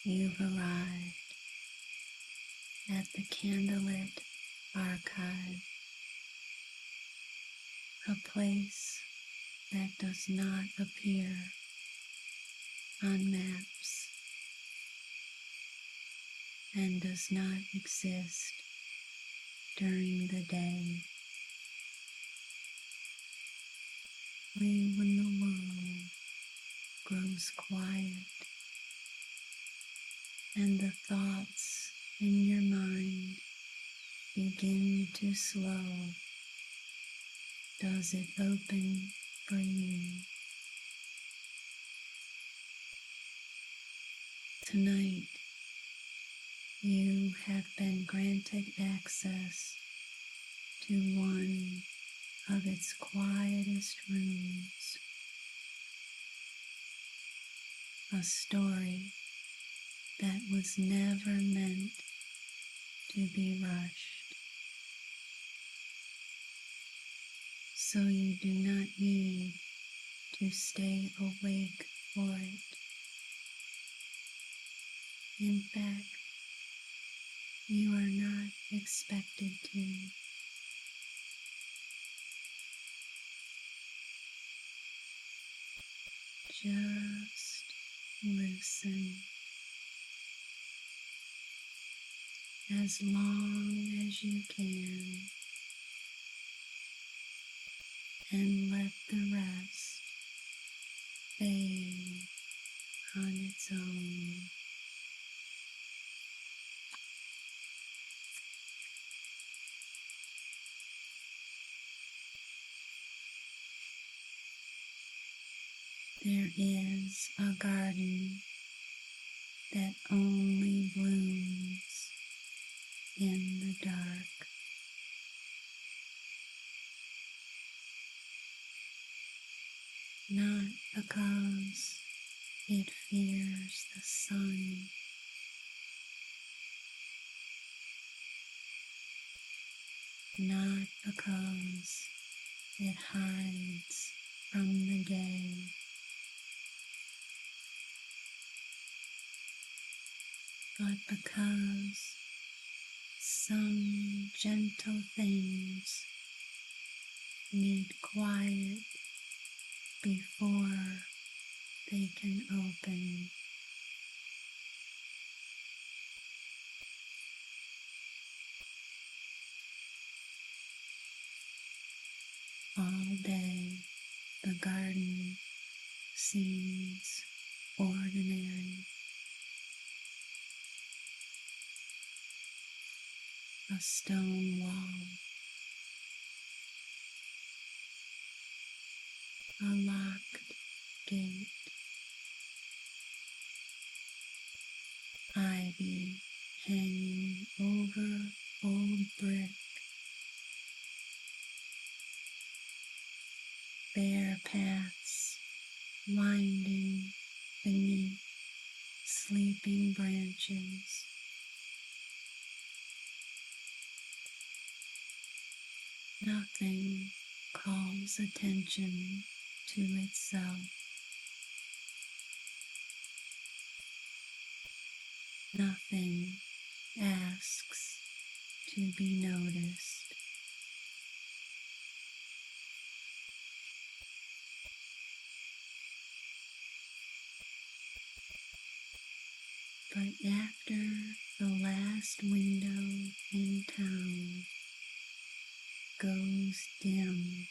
You've arrived at the Candlelit Archive, a place that does not appear on maps and does not exist during the day. Only when the world grows quiet and the thoughts in your mind begin to slow does it open for you. Tonight, you have been granted access to one of its quietest rooms, a story that was never meant to be rushed, so you do not need to stay awake for it. In fact, you are not expected to. Just listen as long as you can and let the rest fade on its own. There is a garden that only blooms in the dark. Not because it fears the sun, not because it hides from the day, but because some gentle things need quiet before they can open. All day, the garden seems ordinary. A stone wall, a locked gate, ivy hanging over old brick, bare paths winding beneath sleeping branches. Nothing calls attention to itself. Nothing asks to be noticed. But after the last window in town goes dim,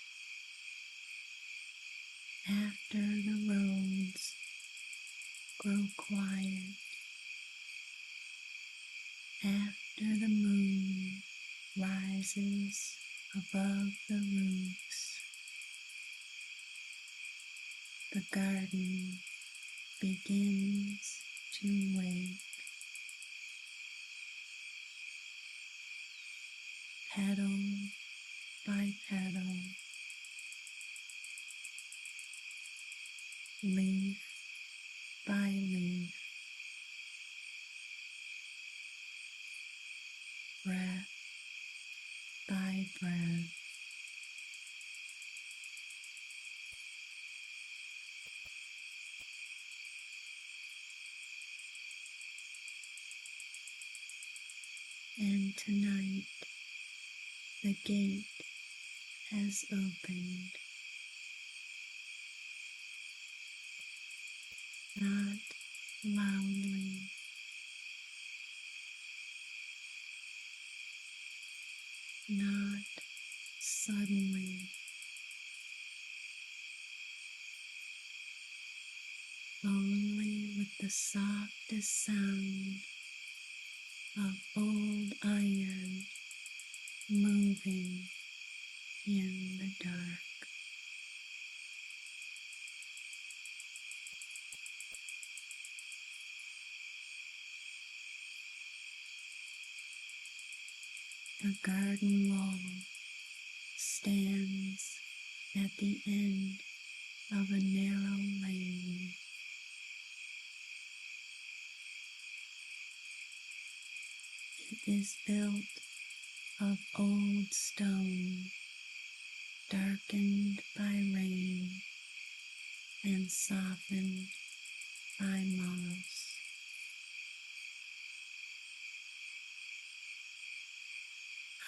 after the roads grow quiet, after the moon rises above the roofs, the garden begins to wake. Petal by petal, leaf by leaf, breath by breath, tonight the gate has opened, not loudly, not suddenly, only with the softest sound of old iron moving in the dark. The garden wall stands at the end of a narrow lane. It is built of old stone, darkened by rain and softened by moss.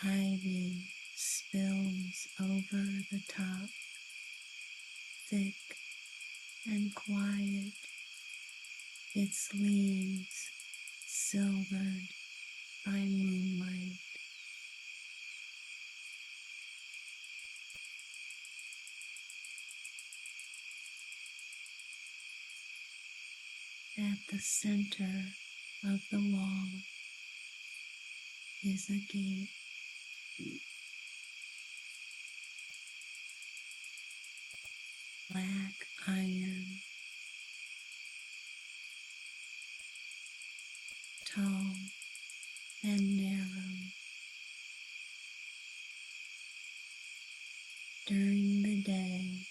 Ivy spills over the top, thick and quiet, its leaves silvered by moonlight. At the center of the wall is a gate. Black iron, tall and narrow. During the day,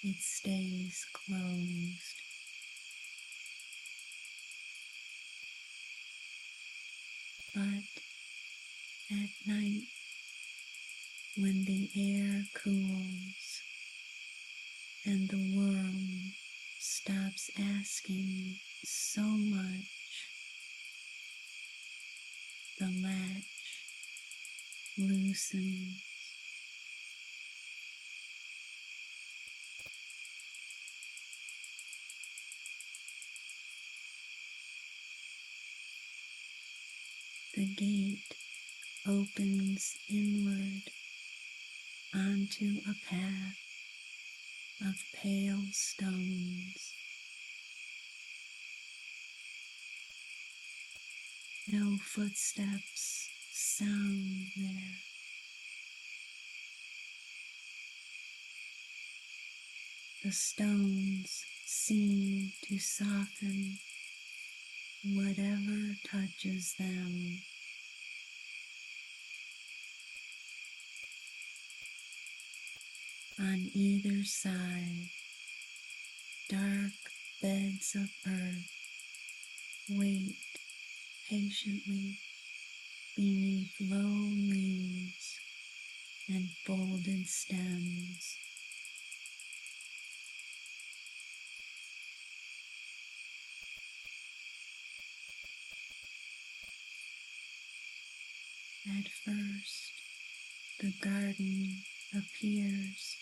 it stays closed. But at night, when the air cools and the world stops asking so much, the latch loosens. The gate opens inward onto a path of pale stones. No footsteps sound there. The stones seem to soften whatever touches them. On either side, dark beds of earth wait patiently beneath low leaves and folded stems. At first, the garden appears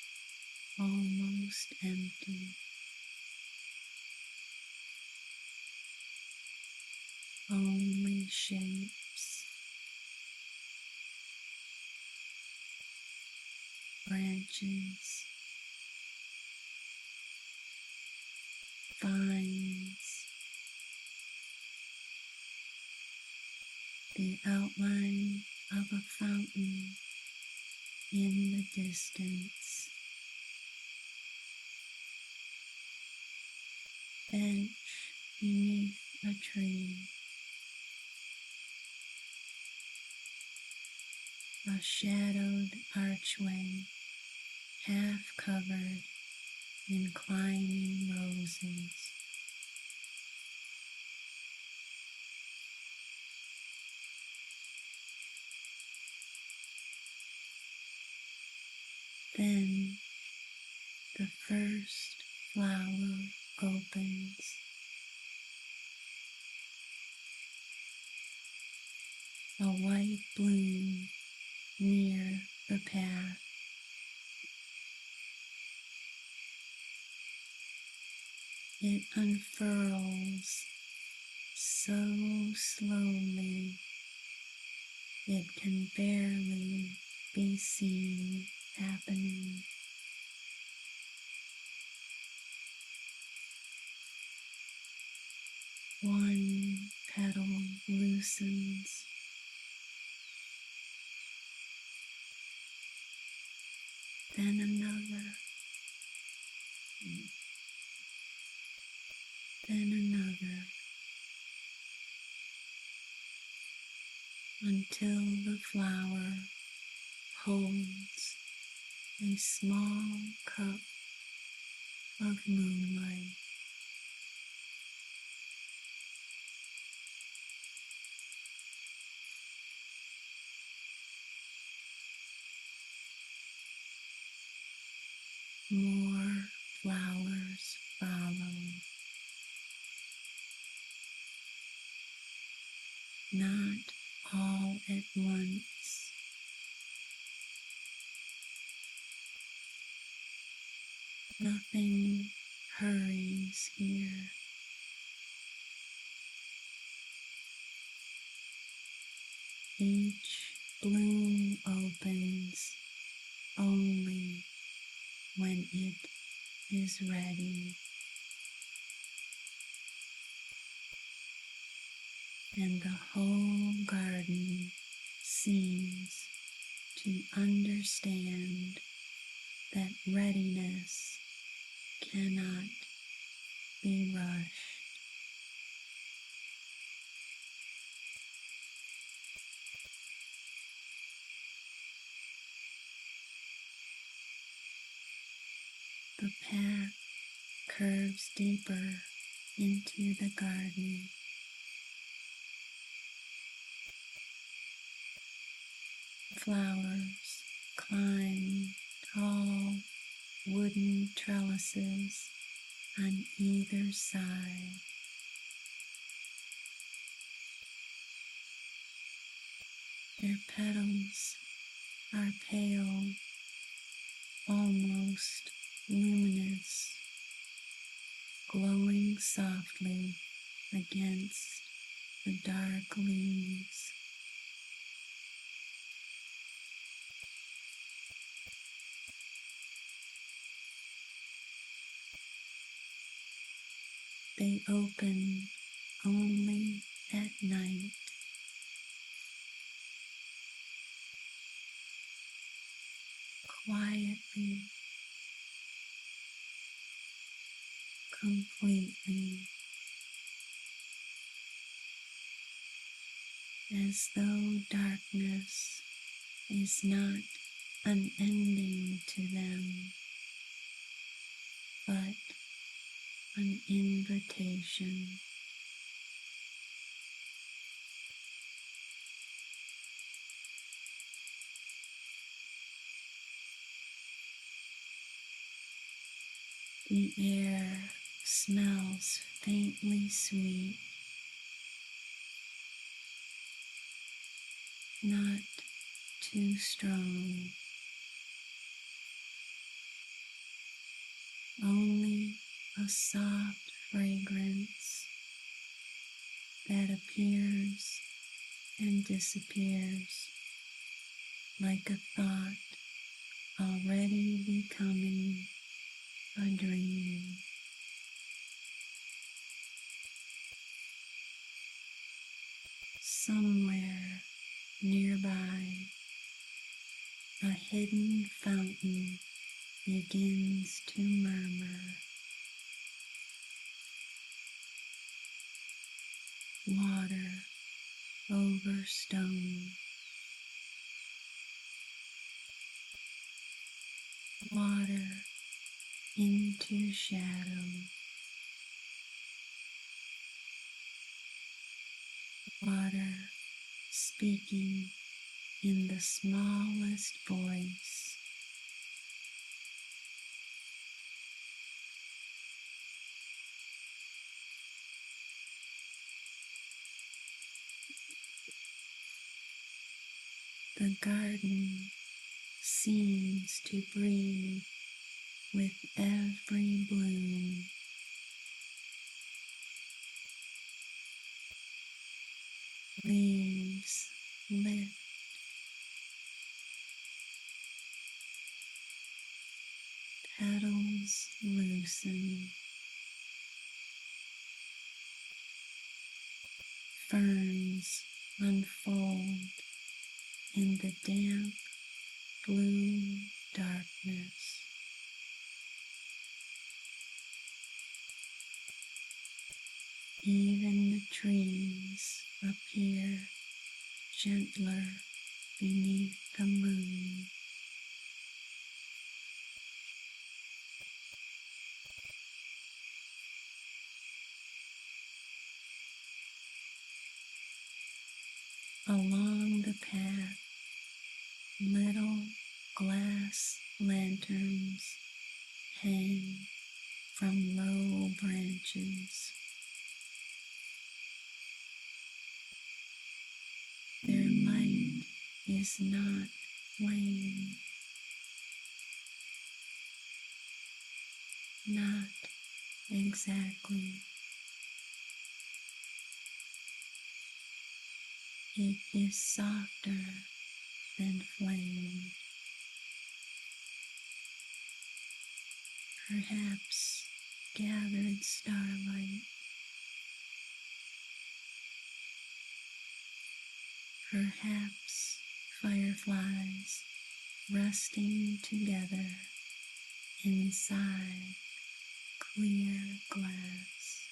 almost empty. Only shapes, branches, vines, the outline of a fountain in the distance. Bench beneath a tree. A shadowed archway, half covered in climbing roses. Then the first flower opens. a white bloom near the path. It unfurls so slowly it can barely be seen happening. One petal loosens, then another, then another, until the flower holds a small cup of moonlight. More flowers follow, not all at once. Nothing hurries here. Each bloom opens only when it is ready, and the whole garden seems to understand that readiness cannot be rushed. The path curves deeper into the garden. Flowers climb tall wooden trellises on either side. Their petals are pale, almost luminous, glowing softly against the dark leaves. They open only at night. Quietly, completely, as though darkness is not an ending to them, but an invitation. The air smells faintly sweet, not too strong, only a soft fragrance that appears and disappears like a thought already becoming a dream. Somewhere nearby, a hidden fountain begins to murmur. Water over stone. Water into shadow. Water speaking in the smallest voice. The garden seems to breathe with every bloom. Leaves lift, petals loosen, ferns unfold in the damp blue darkness. Even the trees appear gentler beneath the moon. Along the path, little glass lanterns hang from low branches. Their light is not wan, not exactly. It is softer than flame, perhaps gathered starlight, perhaps fireflies resting together inside clear glass.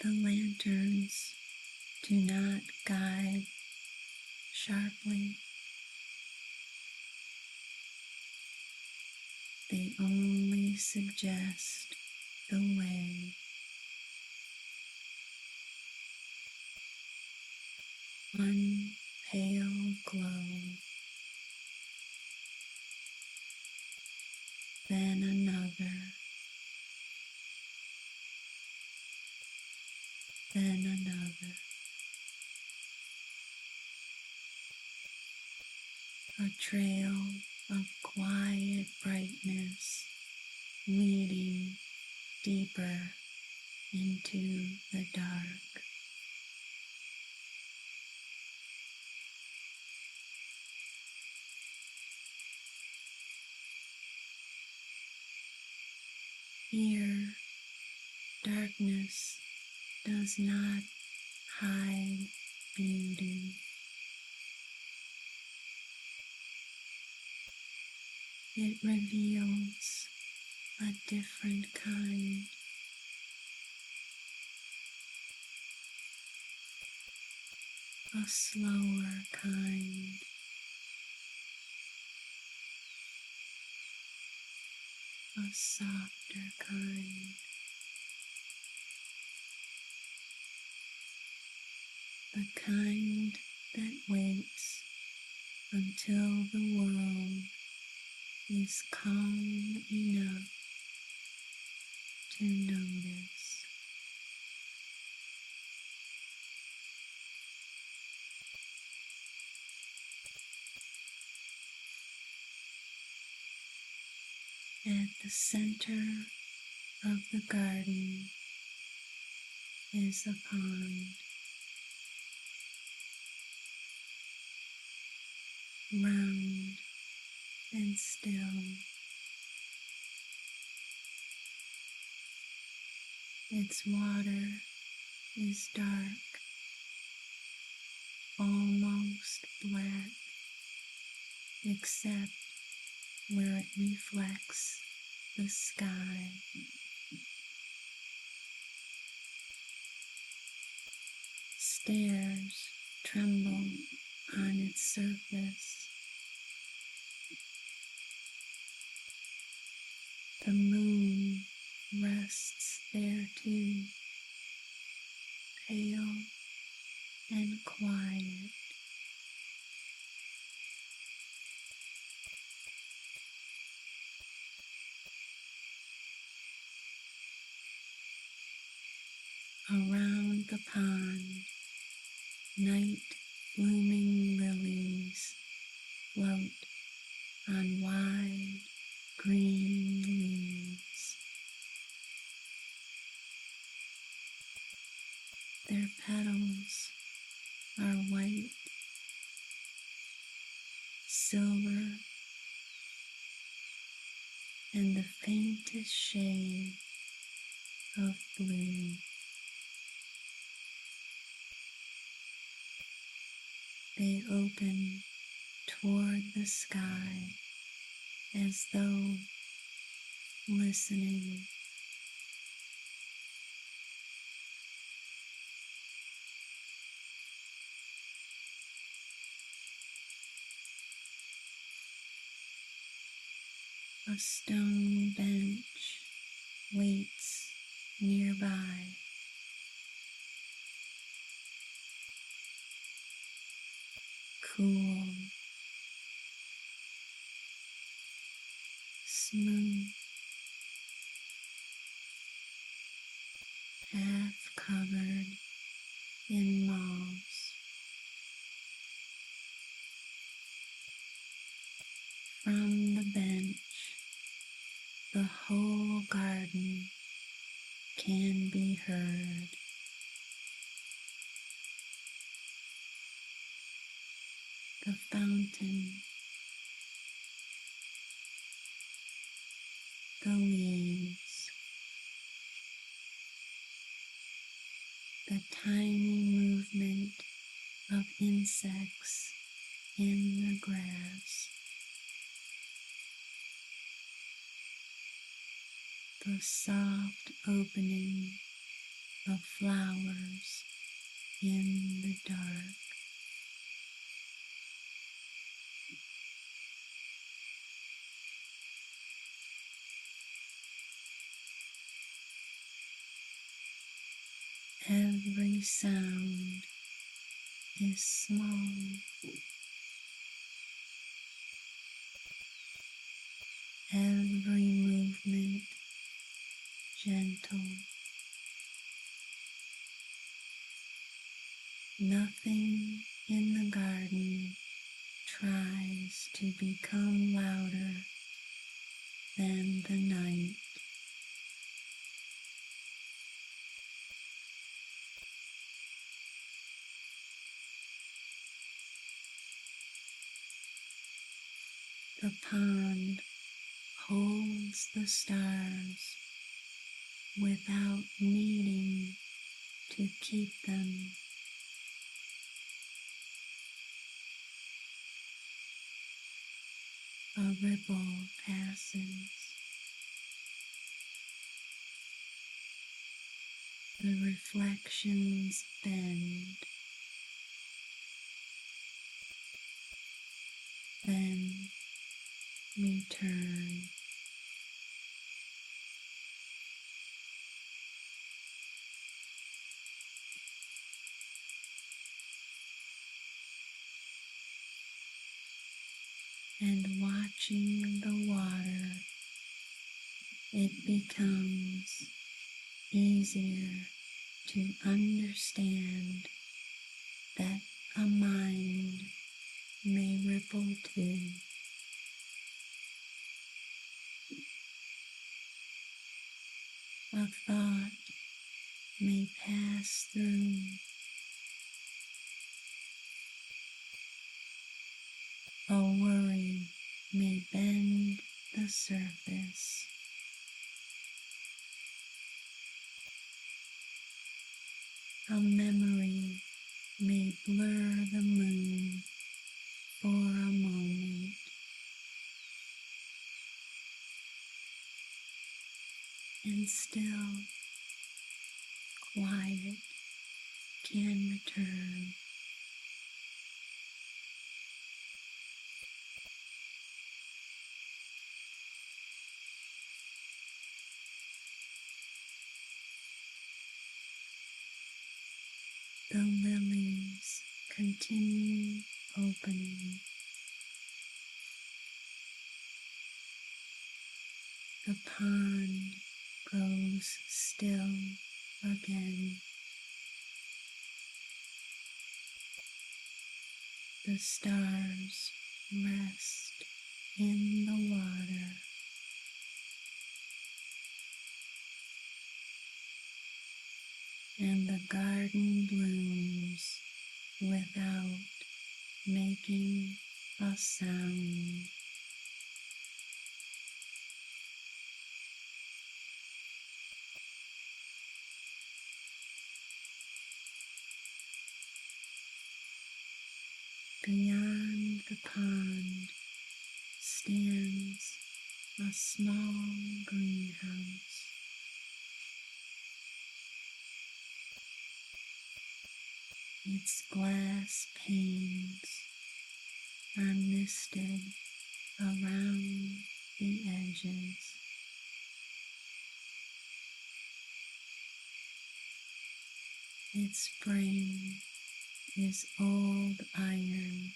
The lanterns do not guide sharply. They only suggest the way. One pale glow, then another, then another. A trail of quiet brightness leading deeper into the dark. Here, darkness does not hide beauty. It reveals a different kind, a slower kind, a softer kind. The kind that waits until the world is calm enough to notice. At the center of the garden is a pond, round and still. Its water is dark, almost black, except where it reflects the sky. Stairs tremble on its surface. The moon rests there too, pale and quiet. Around the pond, night blooming lilies float on wide green leaves. Their petals are white, silver, and the faintest shade of blue. They open toward the sky as though listening. A stone bench waits nearby. Cool, smooth, half covered in moss. From the bench, the whole garden can be heard. The fountain, the leaves, the tiny movement of insects in the grass, the soft opening of flowers in the dark. Every sound is small. Every movement gentle. Nothing in the garden tries to become louder than the night. The pond holds the stars without needing to keep them. A ripple passes. The reflections bend. Then return. And watching the water, it becomes easier to understand that a mind may ripple too. A thought may pass through. A worry may bend the surface. A memory may blur the moon for a moment. And still, quiet can return. The lilies continue opening. The pond grows still again. The stars rest in the water, and the garden blooms without making a sound. Beyond the pond stands a small greenhouse. Its glass panes are misted around the edges. Its frame is old iron,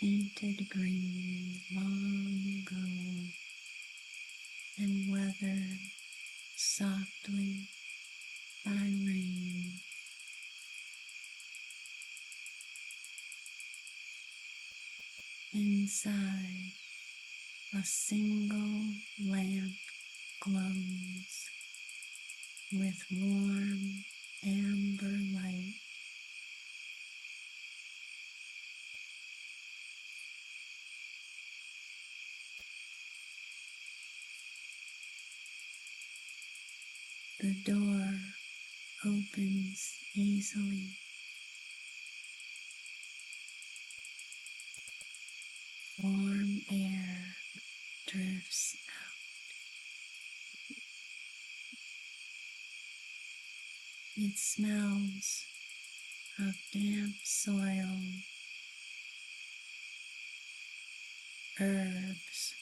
painted green long ago, and weathered softly by rain. Inside, a single lamp glows with warm amber light. The door opens easily. Warm air drifts out. It smells of damp soil, herbs,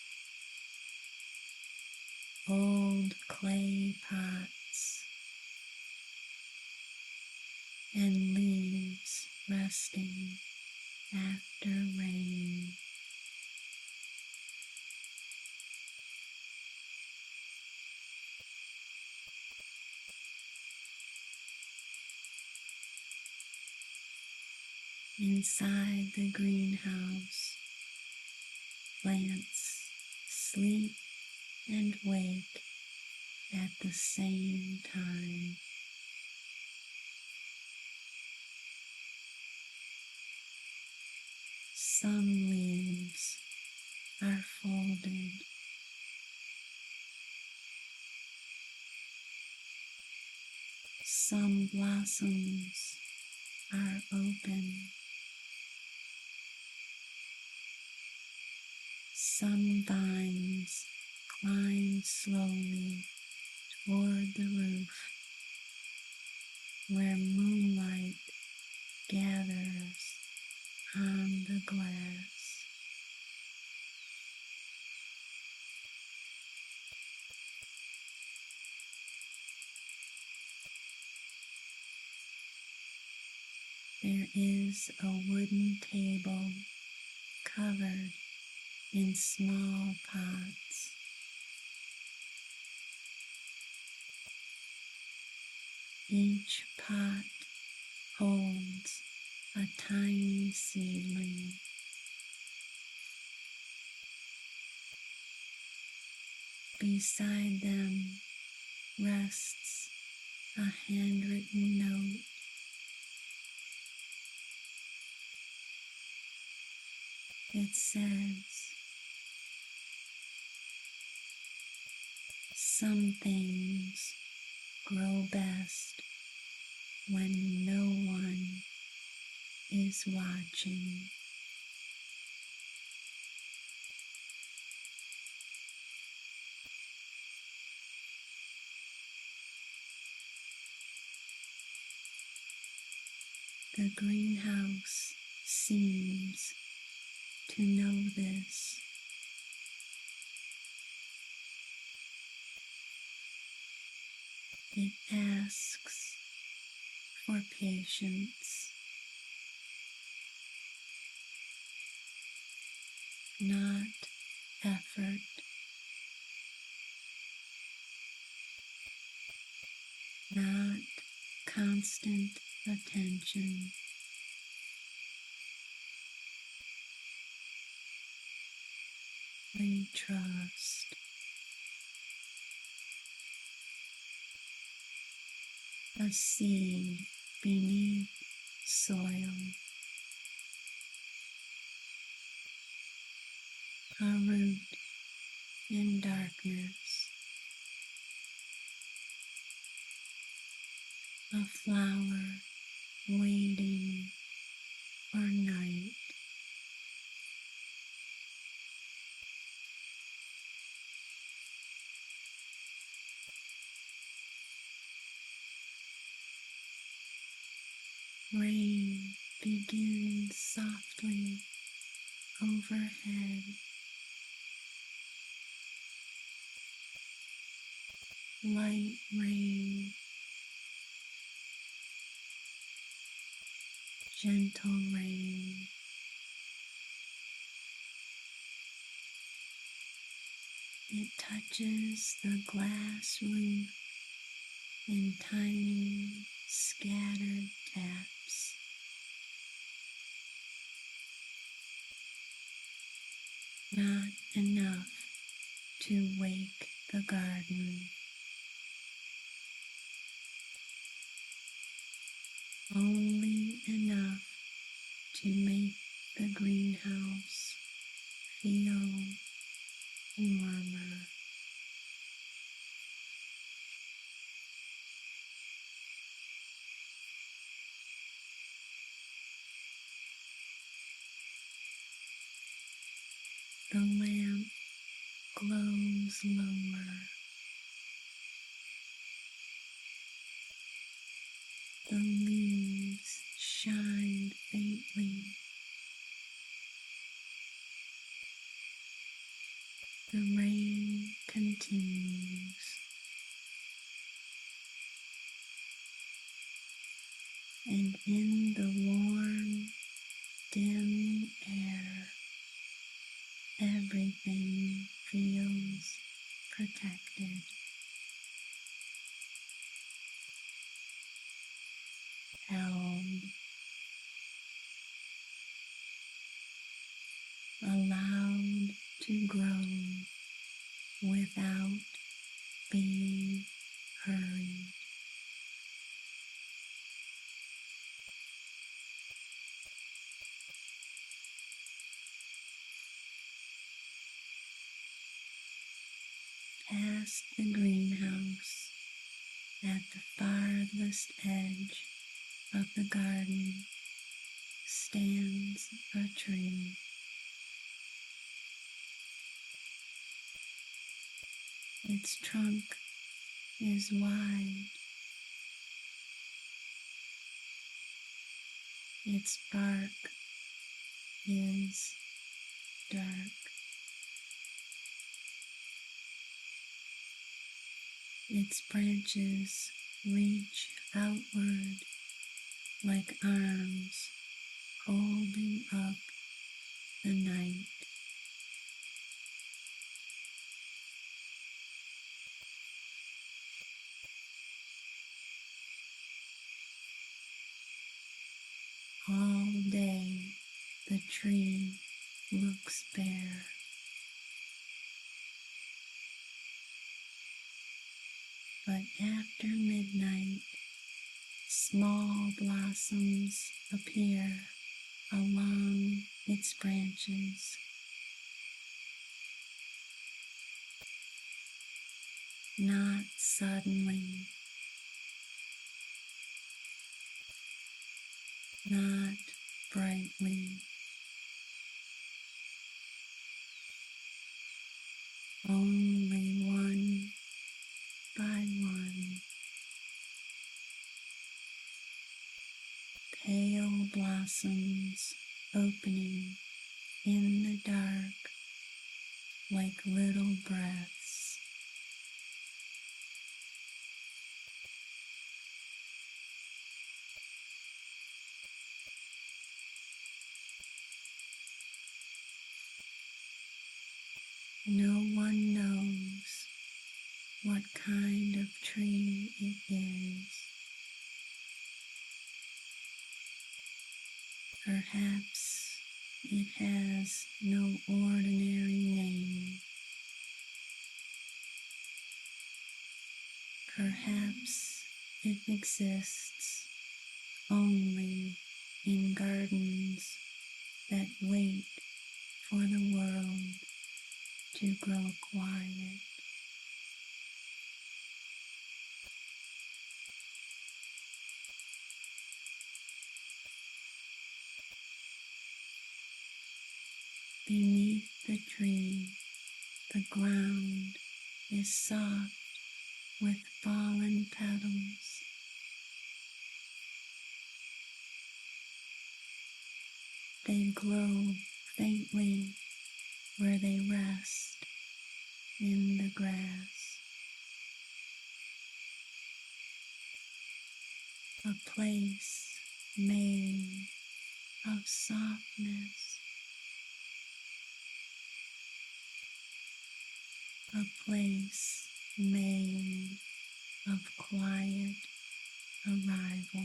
old clay pots, and leaves resting after rain. Inside the greenhouse, plants sleep and wake at the same time. Some leaves are folded. Some blossoms are open. Some vines climb slowly toward the roof, where moonlight gathers on the glass. There is a wooden table covered in small pots. Each pot holds a tiny seedling. Beside them rests a handwritten note. It says, "Some things grow best when no one is watching." The greenhouse seems to know this. It asks for patience, not effort. Not constant attention. simply trust. A seed beneath soil, a root in darkness, a flower waiting for night. Rain begins softly overhead. Light rain, gentle rain. It touches the glass roof in tiny scattered taps. Not enough to wake the garden, only enough to make the greenhouse feel warmer. The lamp glows lower. The leaves shine faintly. The rain continues. And in the warm, dim air, everything feels protected. Held, allowed to grow without being hurried. Past the greenhouse, at the farthest edge of the garden, stands a tree. Its trunk is wide. Its bark is dark. Its branches reach outward like arms holding up the night. All day the tree looks bare. But after midnight, small blossoms appear along its branches. Not suddenly, not brightly, only one by one. Pale blossoms opening in the dark like little breaths. No one knows what kind of tree it is. Perhaps It has no ordinary name. Perhaps it exists only in gardens that wait for the world to grow quiet. Beneath the tree, the ground is soft with fallen petals. They glow faintly where they rest in the grass. A place made of softness. A place made of quiet arrival.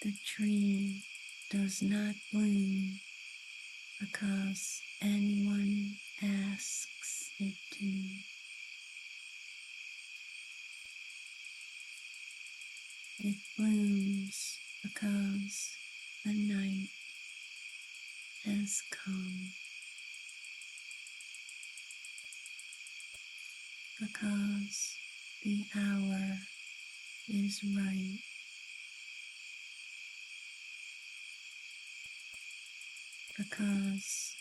The tree does not bloom because anyone asks it to. It blooms because the night has come, because the hour is right, because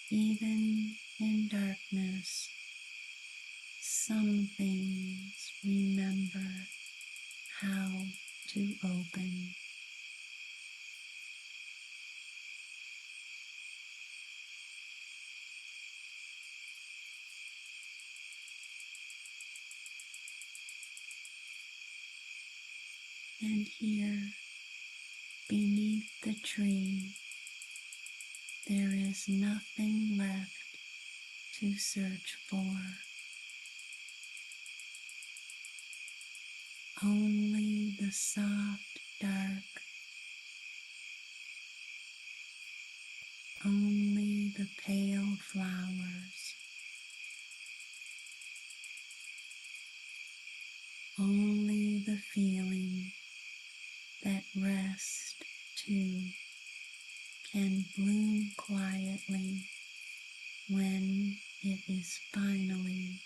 even in darkness, some things remember how to open. And here, beneath the tree, there is nothing left to search for. Only the soft dark, only the pale flowers, only the feeling that rest too can bloom quietly when it is finally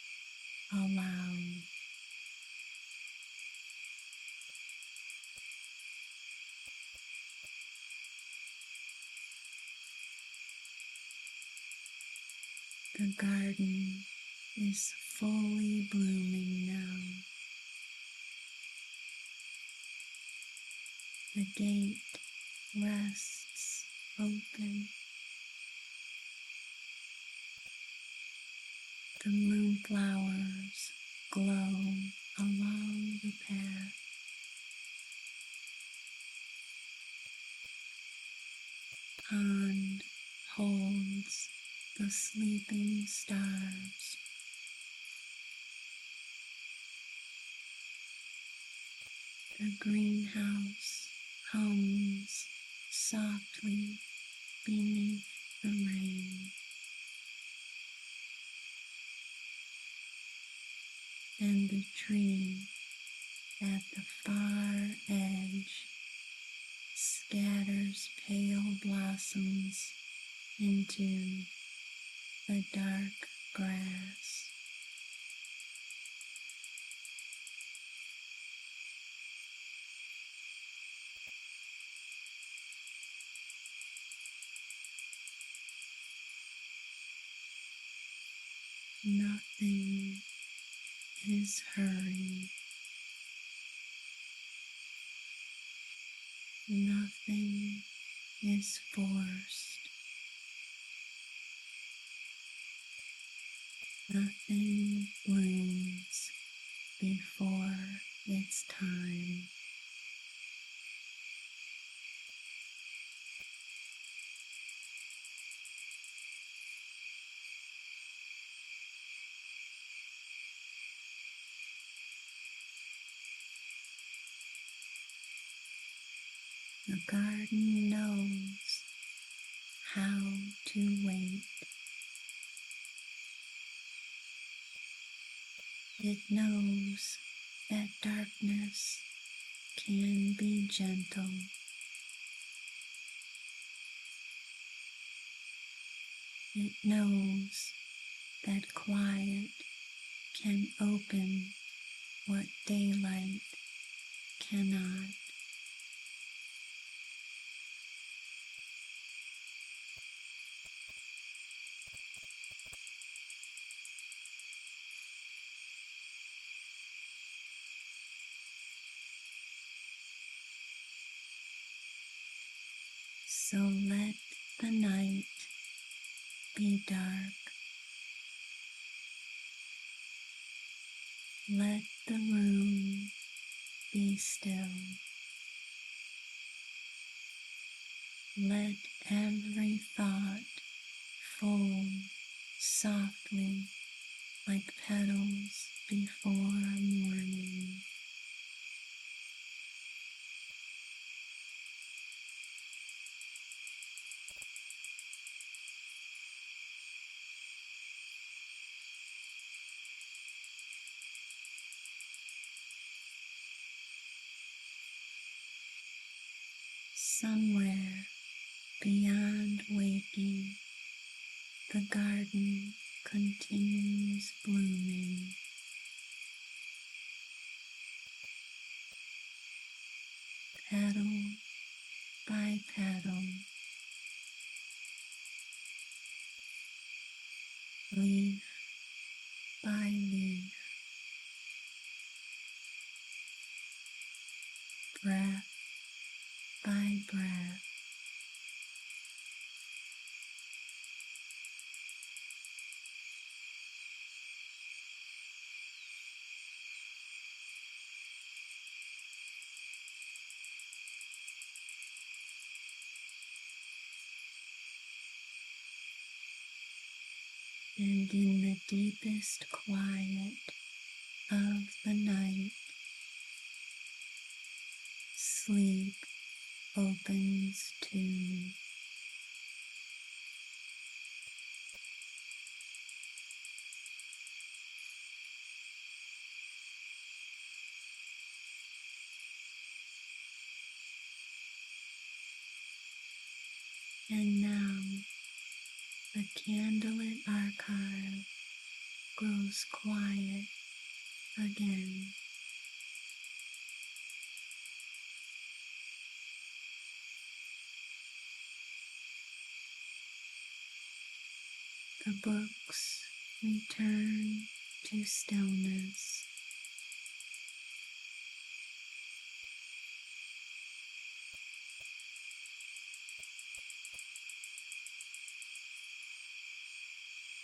allowed. The garden is fully blooming now. The gate rests open. The moonflowers glow along the path. Pond holds the sleeping stars. The greenhouse hums softly beneath the rain. And the tree at the far edge scatters pale blossoms into the dark grass. Nothing is hurried. Nothing is forced. Nothing blooms before its time. garden knows how to wait. It knows that darkness can be gentle. It knows that quiet can open what daylight cannot. So let the night be dark. Let the room be still. Let every thought fall softly like petals before morning. Somewhere beyond waking, the garden continues blooming. Petal by petal, leaf by leaf, breath by breath. And in the deepest quiet of the night, sleep opens too. And now the Candlelit Archive grows quiet again. The books return to stillness.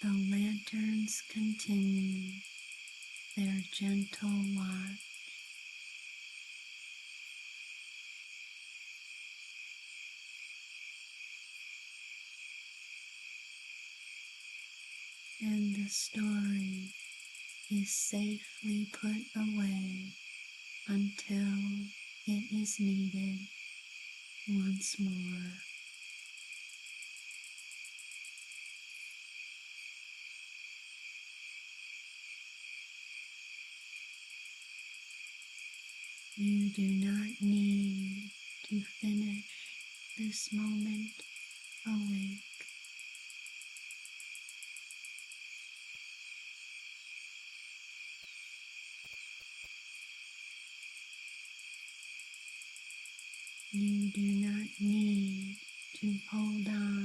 The lanterns continue their gentle watch. And the story is safely put away until it is needed once more. You do not need to finish this moment awake. You do not need to hold on